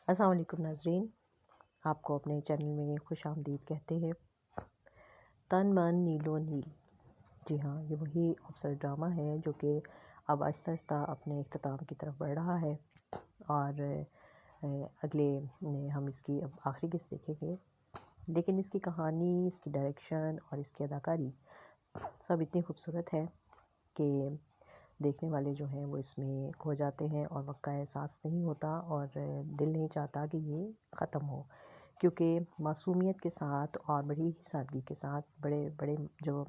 السلام علیکم ناظرین، آپ کو اپنے چینل میں خوش آمدید کہتے ہیں۔ تن من نیلو نیل، جی ہاں، یہ وہی خوبصورت ڈرامہ ہے جو کہ اب آہستہ آہستہ اپنے اختتام کی طرف بڑھ رہا ہے، اور اگلے ہم اس کی اب آخری قسط دیکھیں گے۔ لیکن اس کی کہانی، اس کی ڈائریکشن اور اس کی اداکاری سب اتنی خوبصورت ہے کہ دیکھنے والے جو ہیں وہ اس میں کھو جاتے ہیں، اور وقت کا احساس نہیں ہوتا، اور دل نہیں چاہتا کہ یہ ختم ہو، کیونکہ معصومیت کے ساتھ اور بڑی ہی سادگی کے ساتھ بڑے بڑے جو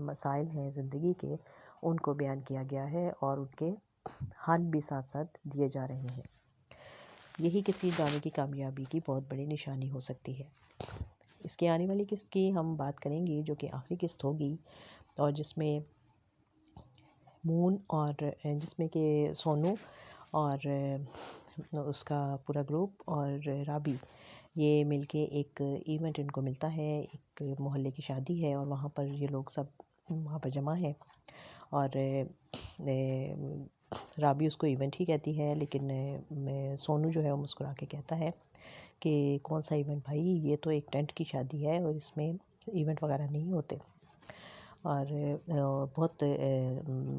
مسائل ہیں زندگی کے، ان کو بیان کیا گیا ہے، اور ان کے حل بھی ساتھ ساتھ دیے جا رہے ہیں۔ یہی کسی ڈرامے کی کامیابی کی بہت بڑی نشانی ہو سکتی ہے۔ اس کی آنے والی قسط کی ہم بات کریں گے، جو کہ آخری قسط ہوگی، اور جس میں مون اور جس میں کہ سونو اور اس کا پورا گروپ اور رابی، یہ مل کے ایک ایونٹ ان کو ملتا ہے، ایک محلے کی شادی ہے، اور وہاں پر یہ لوگ سب وہاں پر جمع ہیں، اور رابی اس کو ایونٹ ہی کہتی ہے، لیکن سونو جو ہے وہ مسکرا کے کہتا ہے کہ کون سا ایونٹ بھائی، یہ تو ایک ٹینٹ کی شادی ہے، اور اس میں ایونٹ وغیرہ نہیں ہوتے۔ اور بہت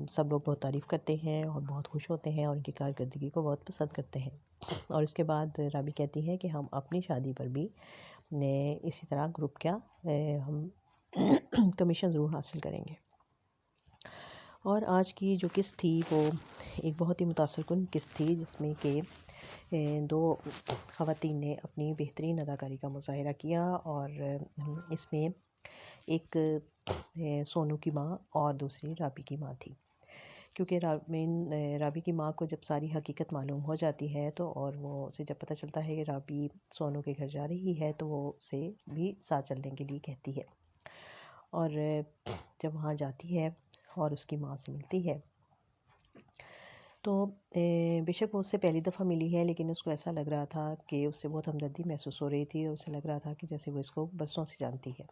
سب لوگ بہت تعریف کرتے ہیں اور بہت خوش ہوتے ہیں، اور ان کی کارکردگی کو بہت پسند کرتے ہیں۔ اور اس کے بعد رابی کہتی ہے کہ ہم اپنی شادی پر بھی اسی طرح گروپ کا ہم کمیشن ضرور حاصل کریں گے۔ اور آج کی جو قسط تھی وہ ایک بہت ہی متاثر کن قسط تھی، جس میں کہ دو خواتین نے اپنی بہترین اداکاری کا مظاہرہ کیا، اور اس میں ایک سونو کی ماں اور دوسری رابی کی ماں تھی، کیونکہ رابی کی ماں کو جب ساری حقیقت معلوم ہو جاتی ہے تو، اور وہ اسے جب پتہ چلتا ہے کہ رابی سونو کے گھر جا رہی ہے، تو وہ اسے بھی ساتھ چلنے کے لیے کہتی ہے، اور جب وہاں جاتی ہے اور اس کی ماں سے ملتی ہے، تو بے شک وہ اس سے پہلی دفعہ ملی ہے، لیکن اس کو ایسا لگ رہا تھا کہ اس سے بہت ہمدردی محسوس ہو رہی تھی، اور اسے لگ رہا تھا کہ جیسے وہ اس کو برسوں سے جانتی ہے۔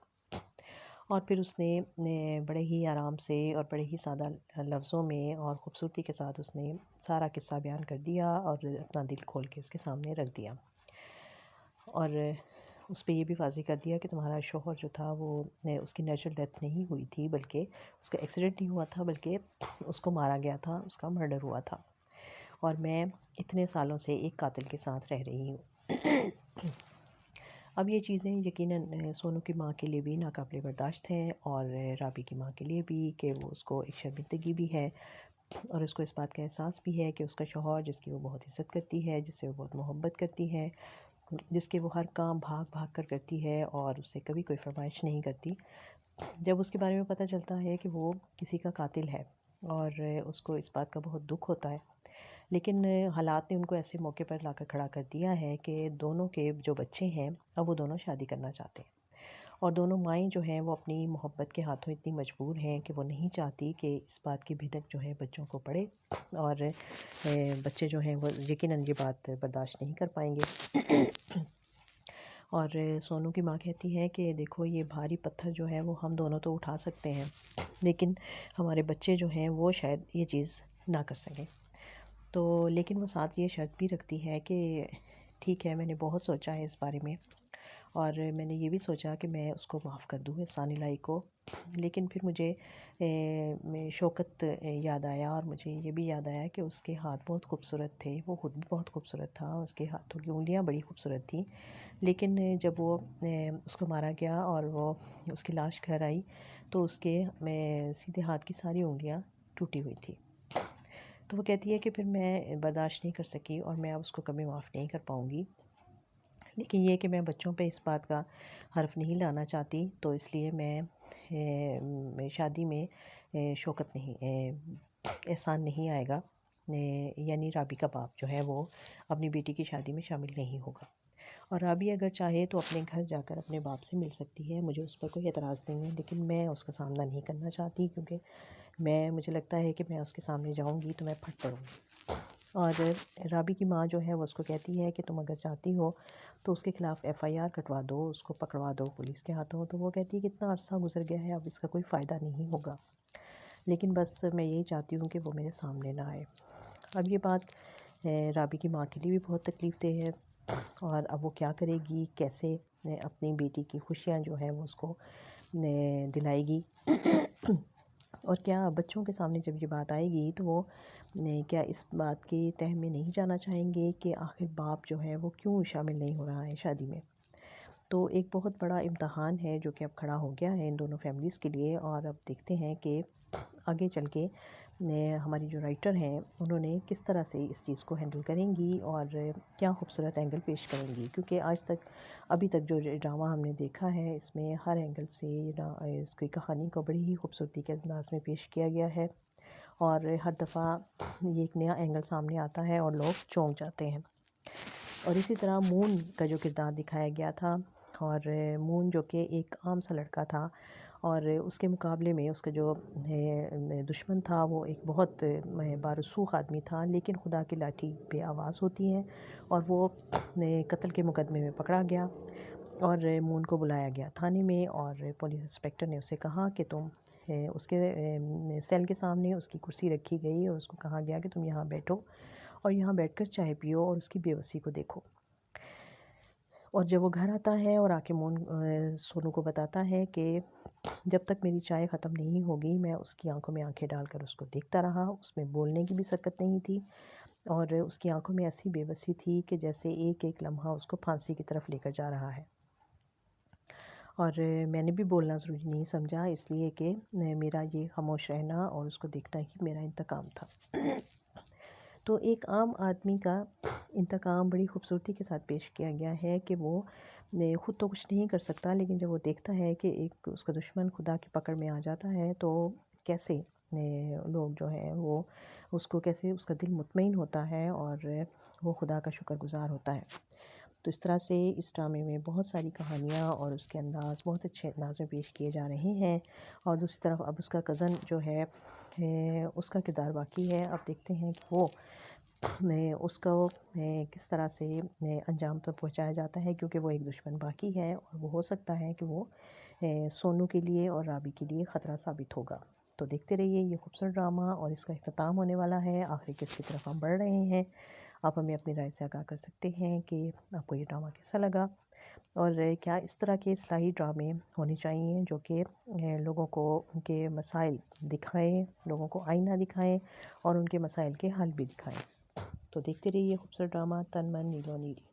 اور پھر اس نے بڑے ہی آرام سے اور بڑے ہی سادہ لفظوں میں اور خوبصورتی کے ساتھ اس نے سارا قصہ بیان کر دیا، اور اپنا دل کھول کے اس کے سامنے رکھ دیا، اور اس پہ یہ بھی واضح کر دیا کہ تمہارا شوہر جو تھا وہ اس کی نیچرل ڈیتھ نہیں ہوئی تھی، بلکہ اس کا ایکسیڈنٹ نہیں ہوا تھا، بلکہ اس کو مارا گیا تھا، اس کا مرڈر ہوا تھا، اور میں اتنے سالوں سے ایک قاتل کے ساتھ رہ رہی ہوں۔ اب یہ چیزیں یقیناً سونو کی ماں کے لیے بھی ناقابل برداشت ہیں، اور رابی کی ماں کے لیے بھی، کہ وہ اس کو ایک شرمندگی بھی ہے، اور اس کو اس بات کا احساس بھی ہے کہ اس کا شوہر، جس کی وہ بہت عزت کرتی ہے، جس سے وہ بہت محبت کرتی ہے، جس کے وہ ہر کام بھاگ بھاگ کر کرتی ہے، اور اس سے کبھی کوئی فرمائش نہیں کرتی، جب اس کے بارے میں پتہ چلتا ہے کہ وہ کسی کا قاتل ہے، اور اس کو اس بات کا بہت دکھ ہوتا ہے، لیکن حالات نے ان کو ایسے موقع پر لا کر کھڑا کر دیا ہے کہ دونوں کے جو بچے ہیں، اب وہ دونوں شادی کرنا چاہتے ہیں، اور دونوں مائیں جو ہیں وہ اپنی محبت کے ہاتھوں اتنی مجبور ہیں کہ وہ نہیں چاہتی کہ اس بات کی بھنک جو ہے بچوں کو پڑے، اور بچے جو ہیں وہ یقیناً یہ بات برداشت نہیں کر پائیں گے۔ اور سونو کی ماں کہتی ہے کہ دیکھو، یہ بھاری پتھر جو ہے وہ ہم دونوں تو اٹھا سکتے ہیں، لیکن ہمارے بچے جو ہیں وہ شاید یہ چیز نہ کر سکیں، تو لیکن وہ ساتھ یہ شرط بھی رکھتی ہے کہ ٹھیک ہے، میں نے بہت سوچا ہے اس بارے میں، اور میں نے یہ بھی سوچا کہ میں اس کو معاف کر دوں، احسان الہی کو، لیکن پھر مجھے شوکت یاد آیا، اور مجھے یہ بھی یاد آیا کہ اس کے ہاتھ بہت خوبصورت تھے، وہ خود بھی بہت خوبصورت تھا، اس کے ہاتھوں کی انگلیاں بڑی خوبصورت تھیں، لیکن جب وہ اس کو مارا گیا اور وہ اس کی لاش گھر آئی، تو اس کے سیدھے ہاتھ کی ساری انگلیاں ٹوٹی ہوئی تھی، تو وہ کہتی ہے کہ پھر میں برداشت نہیں کر سکی، اور میں اب اس کو کبھی معاف نہیں کر پاؤں گی، لیکن یہ کہ میں بچوں پہ اس بات کا حرف نہیں لانا چاہتی، تو اس لیے میں شادی میں شوکت نہیں، احسان نہیں آئے گا، یعنی رابی کا باپ جو ہے وہ اپنی بیٹی کی شادی میں شامل نہیں ہوگا، اور رابی اگر چاہے تو اپنے گھر جا کر اپنے باپ سے مل سکتی ہے، مجھے اس پر کوئی اعتراض نہیں ہے، لیکن میں اس کا سامنا نہیں کرنا چاہتی، کیونکہ مجھے لگتا ہے کہ میں اس کے سامنے جاؤں گی تو میں پھٹ پڑوں گی، اور رابی کی ماں جو ہے وہ اس کو کہتی ہے کہ تم اگر چاہتی ہو تو اس کے خلاف FIR کٹوا دو، اس کو پکڑوا دو پولیس کے ہاتھوں، تو وہ کہتی ہے کہ اتنا عرصہ گزر گیا ہے، اب اس کا کوئی فائدہ نہیں ہوگا، لیکن بس میں یہی چاہتی ہوں کہ وہ میرے سامنے نہ آئے۔ اب یہ بات رابی کی ماں کے لیے بھی بہت تکلیف دہ ہے، اور اب وہ کیا کرے گی، کیسے اپنی بیٹی کی خوشیاں جو ہیں وہ اس کو دلائے گی، اور کیا بچوں کے سامنے جب یہ بات آئے گی تو وہ کیا اس بات کے تہ میں نہیں جانا چاہیں گے کہ آخر باپ جو ہے وہ کیوں شامل نہیں ہو رہا ہے شادی میں۔ تو ایک بہت بڑا امتحان ہے جو کہ اب کھڑا ہو گیا ہے ان دونوں فیملیز کے لیے، اور اب دیکھتے ہیں کہ آگے چل کے ہماری جو رائٹر ہیں انہوں نے کس طرح سے اس چیز کو ہینڈل کریں گی اور کیا خوبصورت اینگل پیش کریں گی، کیونکہ ابھی تک جو ڈرامہ ہم نے دیکھا ہے اس میں ہر اینگل سے اس کی کہانی کو بڑی ہی خوبصورتی کے انداز میں پیش کیا گیا ہے، اور ہر دفعہ یہ ایک نیا اینگل سامنے آتا ہے اور لوگ چونک جاتے ہیں۔ اور اسی طرح مون کا جو کردار دکھایا گیا تھا، اور مون جو کہ ایک عام سا لڑکا تھا، اور اس کے مقابلے میں اس کا جو دشمن تھا وہ ایک بہت بارسوخ آدمی تھا، لیکن خدا کی لاٹھی بے آواز ہوتی ہے، اور وہ قتل کے مقدمے میں پکڑا گیا، اور مون کو بلایا گیا تھانے میں، اور پولیس انسپکٹر نے اسے کہا کہ تم اس کے سیل کے سامنے اس کی کرسی رکھی گئی اور اس کو کہا گیا کہ تم یہاں بیٹھو اور یہاں بیٹھ کر چائے پیو اور اس کی بے بسی کو دیکھو۔ اور جب وہ گھر آتا ہے اور آ کے سونو کو بتاتا ہے کہ جب تک میری چائے ختم نہیں ہوگی میں اس کی آنکھوں میں آنکھیں ڈال کر اس کو دیکھتا رہا، اس میں بولنے کی بھی سکت نہیں تھی، اور اس کی آنکھوں میں ایسی بے بسی تھی کہ جیسے ایک ایک لمحہ اس کو پھانسی کی طرف لے کر جا رہا ہے، اور میں نے بھی بولنا ضروری نہیں سمجھا، اس لیے کہ میرا یہ خاموش رہنا اور اس کو دیکھنا ہی میرا انتقام تھا۔ تو ایک عام آدمی کا انتقام بڑی خوبصورتی کے ساتھ پیش کیا گیا ہے کہ وہ خود تو کچھ نہیں کر سکتا، لیکن جب وہ دیکھتا ہے کہ ایک اس کا دشمن خدا کی پکڑ میں آ جاتا ہے تو کیسے لوگ جو ہیں وہ اس کو کیسے اس کا دل مطمئن ہوتا ہے اور وہ خدا کا شکر گزار ہوتا ہے۔ تو اس طرح سے اس ڈرامے میں بہت ساری کہانیاں اور اس کے انداز بہت اچھے انداز میں پیش کیے جا رہے ہیں، اور دوسری طرف اب اس کا کزن جو ہے اس کا کردار باقی ہے، اب دیکھتے ہیں کہ وہ اس کو کس طرح سے انجام تک پہنچایا جاتا ہے، کیونکہ وہ ایک دشمن باقی ہے اور وہ ہو سکتا ہے کہ وہ سونو کے لیے اور رابی کے لیے خطرہ ثابت ہوگا۔ تو دیکھتے رہیے یہ خوبصورت ڈرامہ، اور اس کا اختتام ہونے والا ہے، آخری قسط کی طرف ہم بڑھ رہے ہیں۔ آپ ہمیں اپنی رائے سے آگاہ کر سکتے ہیں کہ آپ کو یہ ڈرامہ کیسا لگا، اور کیا اس طرح کے اصلاحی ڈرامے ہونے چاہیے جو کہ لوگوں کو ان کے مسائل دکھائیں، لوگوں کو آئینہ دکھائیں اور ان کے مسائل کے حل بھی دکھائیں۔ تو دیکھتے رہیے خوبصورت ڈرامہ تن من نیلو نیلی۔